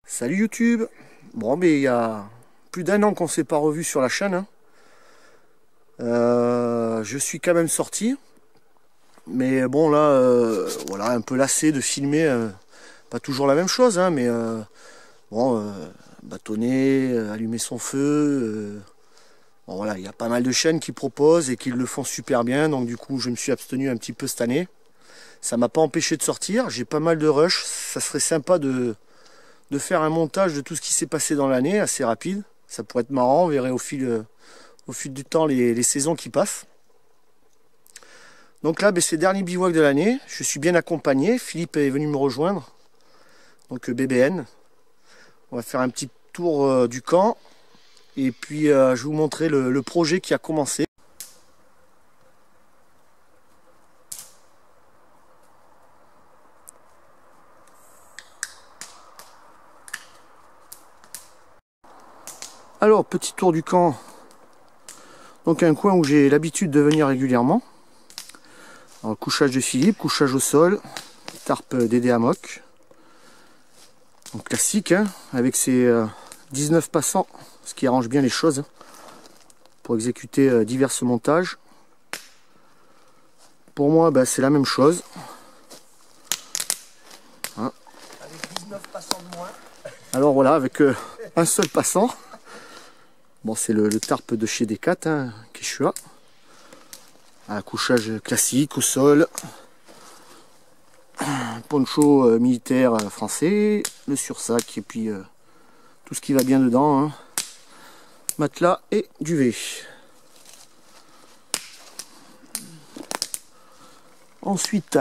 Salut YouTube. Bon, mais il y a plus d'un an qu'on ne s'est pas revu sur la chaîne, hein. Je suis quand même sorti, mais bon là, voilà, un peu lassé de filmer, pas toujours la même chose, hein, mais bon, bâtonner, allumer son feu. Bon voilà, il y a pas mal de chaînes qui proposent et qui le font super bien, donc du coup je me suis abstenu un petit peu cette année. Ça m'a pas empêché de sortir, j'ai pas mal de rush, ça serait sympa de faire un montage de tout ce qui s'est passé dans l'année, assez rapide. Ça pourrait être marrant, on verrait au fil du temps les saisons qui passent. Donc là, c'est le dernier bivouac de l'année. Je suis bien accompagné. Philippe est venu me rejoindre. Donc BBN. On va faire un petit tour du camp. Et puis je vais vous montrer le projet qui a commencé. Alors, petit tour du camp. Donc un coin où j'ai l'habitude de venir régulièrement. Alors, couchage de Philippe, couchage au sol, tarpe d'Aidé Hammock. Donc classique, hein, avec ses 19 passants, ce qui arrange bien les choses, hein, pour exécuter divers montages. Pour moi, c'est la même chose. Hein. Avec 19 passants de moins. Alors voilà, avec un seul passant. Bon, c'est le tarpe de chez Decat, hein, Quechua. Un couchage classique au sol. Poncho militaire français. Le sursac et puis tout ce qui va bien dedans. Hein. Matelas et duvet. Ensuite,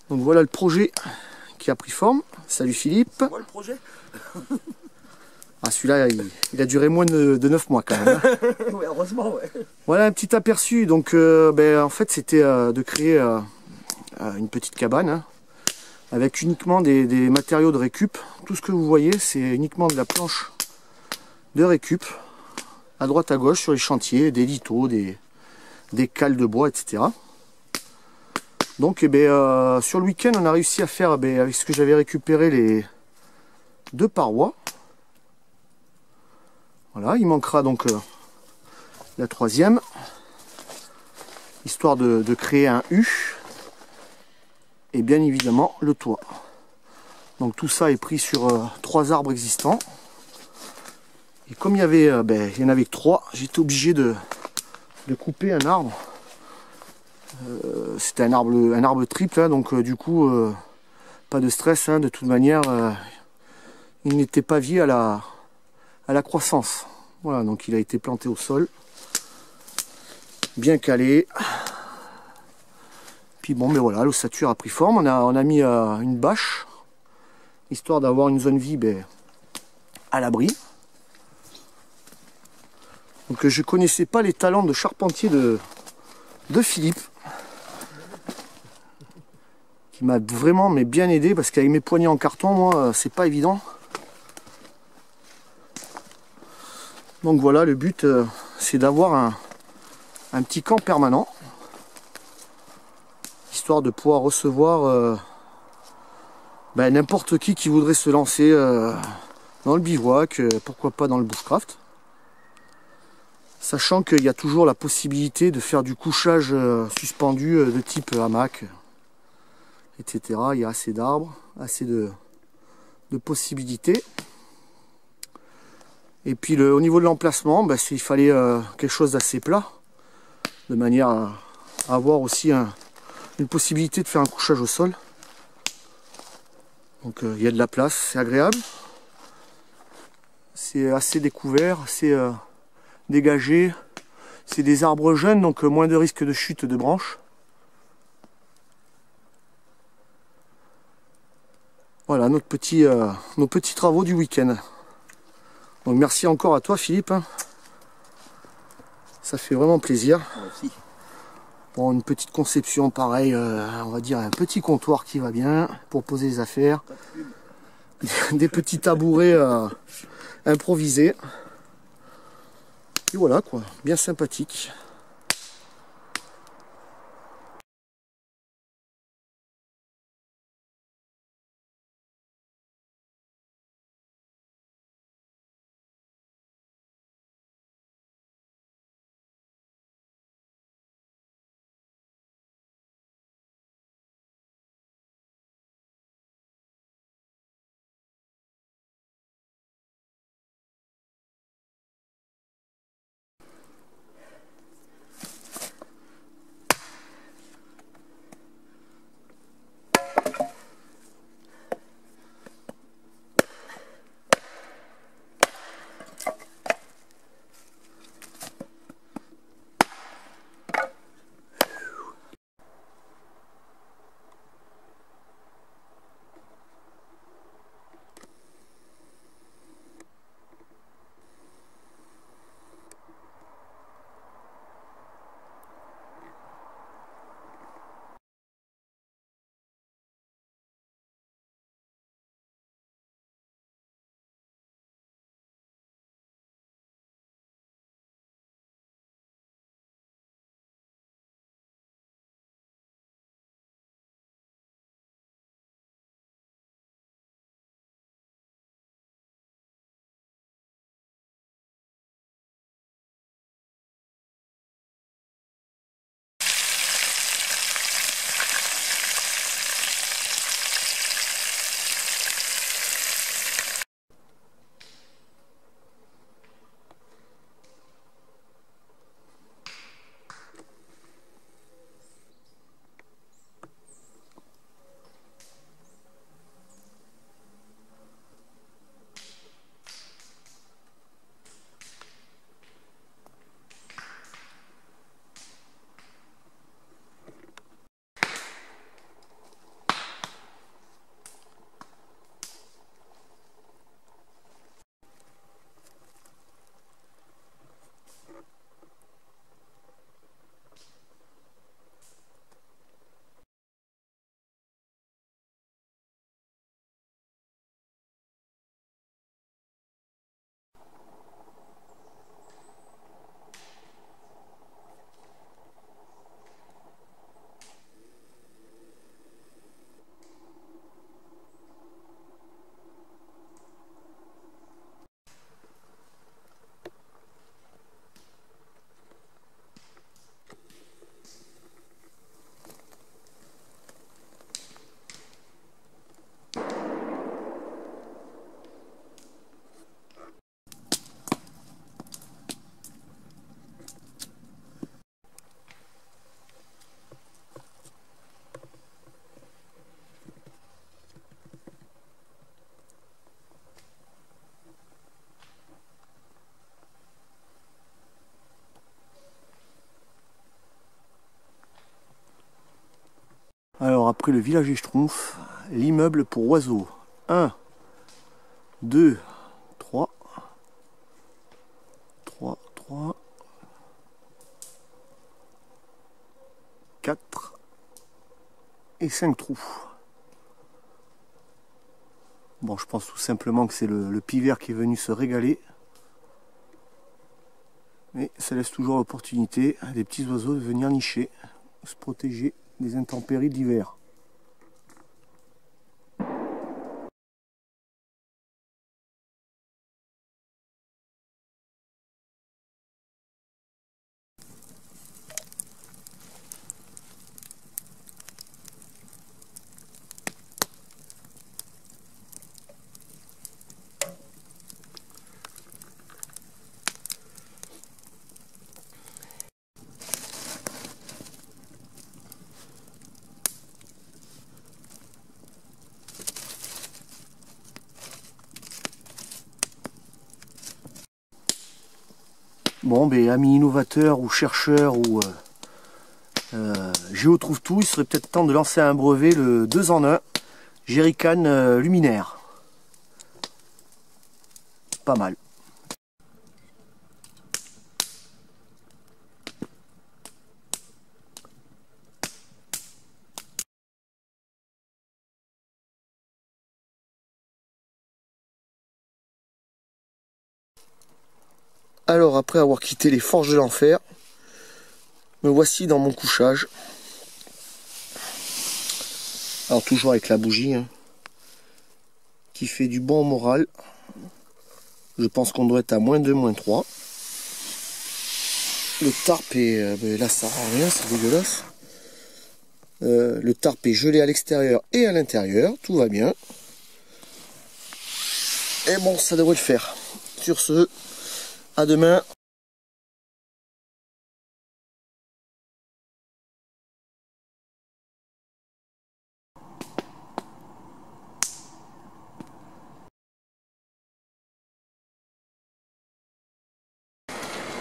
donc voilà le projet qui a pris forme. Salut Philippe. C'est moi le projet. Ah, celui-là, il a duré moins de 9 mois quand même. Hein. Ouais, heureusement, ouais. Voilà un petit aperçu. Donc, en fait, c'était de créer une petite cabane, hein, avec uniquement des matériaux de récup. Tout ce que vous voyez, c'est uniquement de la planche de récup. À droite, à gauche, sur les chantiers, des litos, des cales de bois, etc. Donc, sur le week-end, on a réussi à faire, avec ce que j'avais récupéré, les 2 parois. Voilà, il manquera donc la 3e, histoire de créer un U, et bien évidemment le toit. Donc tout ça est pris sur 3 arbres existants. Et comme il y en avait que 3, j'étais obligé de couper un arbre. C'était un arbre triple, hein, donc du coup, pas de stress, hein, de toute manière, il n'était pas vié à la croissance. Voilà, donc il a été planté au sol, bien calé. Puis bon, mais voilà, l'ossature a pris forme. On a mis une bâche, histoire d'avoir une zone vie à l'abri. Donc je connaissais pas les talents de charpentier de Philippe, qui m'a vraiment bien aidé, parce qu'avec mes poignées en carton, moi, c'est pas évident. Donc voilà, le but, c'est d'avoir un petit camp permanent, histoire de pouvoir recevoir n'importe qui voudrait se lancer dans le bivouac, pourquoi pas dans le bushcraft. Sachant qu'il y a toujours la possibilité de faire du couchage suspendu de type hamac, etc. Il y a assez d'arbres, assez de possibilités. Et puis au niveau de l'emplacement, il fallait quelque chose d'assez plat, de manière à avoir aussi une possibilité de faire un couchage au sol. Donc il y a de la place, c'est agréable. C'est assez découvert, assez dégagé. C'est des arbres jeunes, donc moins de risque de chute de branches. Voilà nos petits travaux du week-end. Donc merci encore à toi Philippe, hein. Ça fait vraiment plaisir. Merci. Bon, une petite conception pareil, on va dire un petit comptoir qui va bien pour poser les affaires. Des petits tabourets improvisés. Et voilà quoi, bien sympathique. Alors après le village des Schtroumpfs, l'immeuble pour oiseaux. 1, 2, 3. 3, 3. 4 et 5 trous. Bon, je pense tout simplement que c'est le pivert qui est venu se régaler. Mais ça laisse toujours l'opportunité à des petits oiseaux de venir nicher, se protéger des intempéries d'hiver. Bon, ben, amis innovateurs ou chercheurs ou Géo trouve tout, il serait peut-être temps de lancer un brevet, le 2 en 1, jerrycan luminaire. Pas mal. Alors après avoir quitté les forges de l'enfer, me voici dans mon couchage. Alors toujours avec la bougie, hein, qui fait du bon moral. Je pense qu'on doit être à -2, -3. Le tarp est... ben là ça sert à rien, c'est dégueulasse. Le tarp est gelé à l'extérieur et à l'intérieur, tout va bien. Et bon, ça devrait le faire. Sur ce, à demain.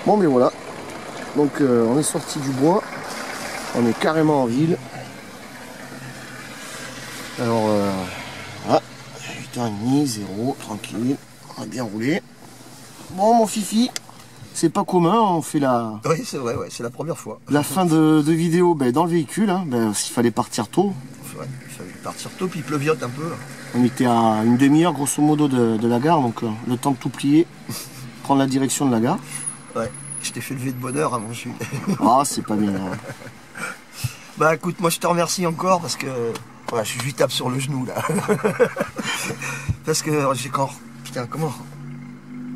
Bon mais voilà, donc on est sorti du bois, on est carrément en ville. Alors voilà, 8h30, 0, tranquille, on a bien roulé. Bon mon fifi, c'est pas commun, on fait la... Oui, c'est vrai, ouais, c'est la première fois. La fin de vidéo dans le véhicule, hein, s'il fallait partir tôt. Ouais, il fallait partir tôt, puis il pleuviote un peu. Là. On était à une demi-heure grosso modo de la gare, donc le temps de tout plier, prendre la direction de la gare. Ouais, je t'ai fait lever de bonne heure avant je suis. Ah, c'est pas bien. Hein. Bah écoute, moi je te remercie encore parce que voilà, je lui tape sur le genou là. Parce que j'ai encore. Putain, comment?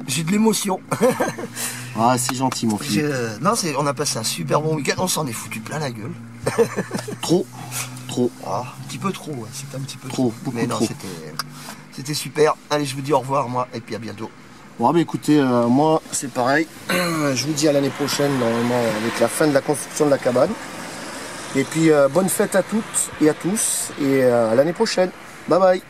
J'ai de l'émotion. Ah, c'est gentil mon fils. Non, on a passé un super bon week-end, on s'en est foutu plein la gueule. Trop. Ah, un petit peu trop, ouais. C'était un petit peu trop. Mais non, trop. C'était super. Allez, je vous dis au revoir moi, et puis à bientôt. Bon, bah écoutez, moi c'est pareil. Je vous dis à l'année prochaine, normalement, avec la fin de la construction de la cabane. Et puis bonne fête à toutes et à tous, et à l'année prochaine. Bye bye.